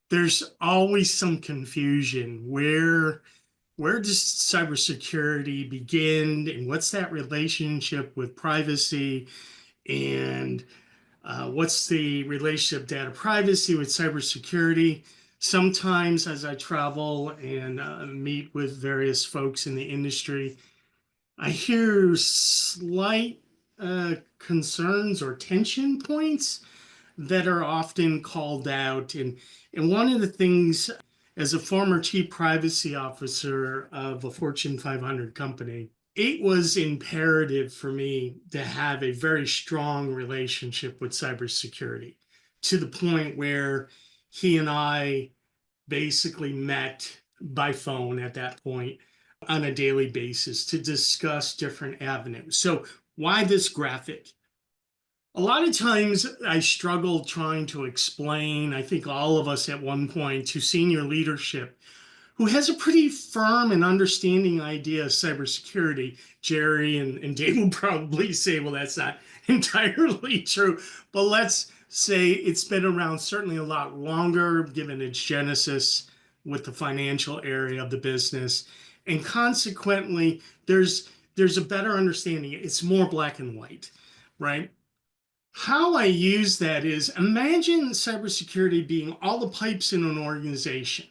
there's always some confusion. Where does cybersecurity begin, and what's that relationship with privacy, and what's the relationship of data privacy with cybersecurity? Sometimes, as I travel and meet with various folks in the industry, I hear slight concerns or tension points that are often called out. And one of the things, as a former chief privacy officer of a Fortune 500 company, it was imperative for me to have a very strong relationship with cybersecurity, to the point where he and I basically met by phone at that point on a daily basis to discuss different avenues. So, why this graphic? A lot of times I struggle trying to explain, I think all of us at one point, to senior leadership who has a pretty firm and understanding idea of cybersecurity. Jerry and Dave will probably say, well, that's not entirely true. But let's say it's been around certainly a lot longer, given its genesis with the financial area of the business. And consequently, there's a better understanding. It's more black and white, right? How I use that is, imagine cybersecurity being all the pipes in an organization,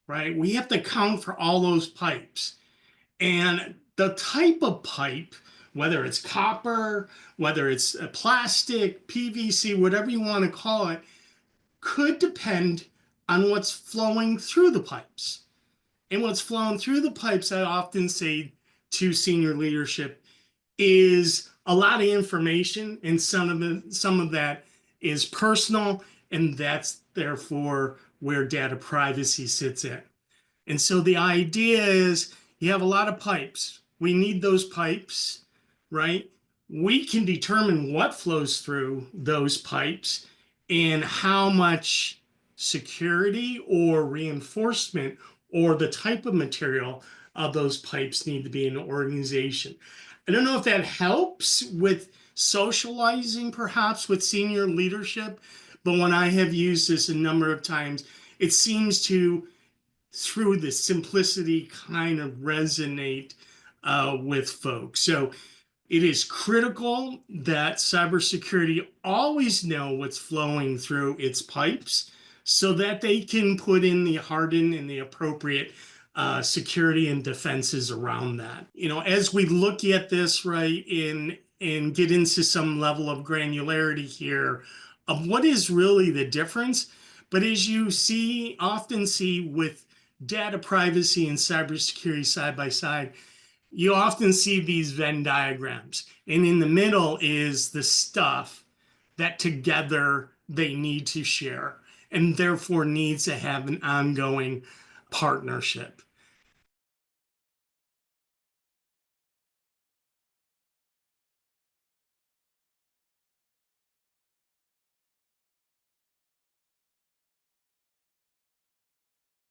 right? We have to count for all those pipes. And the type of pipe, whether it's copper, whether it's a plastic, PVC, whatever you want to call it, could depend on what's flowing through the pipes. And what's flowing through the pipes, I often say to senior leadership, is a lot of information, and some of that is personal, and that's therefore where data privacy sits in. And so the idea is you have a lot of pipes. We need those pipes, right? We can determine what flows through those pipes and how much security or reinforcement or the type of material of those pipes need to be in an organization. I don't know if that helps with socializing, perhaps with senior leadership, but when I have used this a number of times, it seems to, through the simplicity, kind of resonate with folks. So it is critical that cybersecurity always know what's flowing through its pipes so that they can put in the hardened and the appropriate security and defenses around that. As we look at this, right, and get into some level of granularity here of what is really the difference. But as you often see with data privacy and cybersecurity side by side, you often see these Venn diagrams. And in the middle is the stuff that together they need to share and therefore needs to have an ongoing partnership.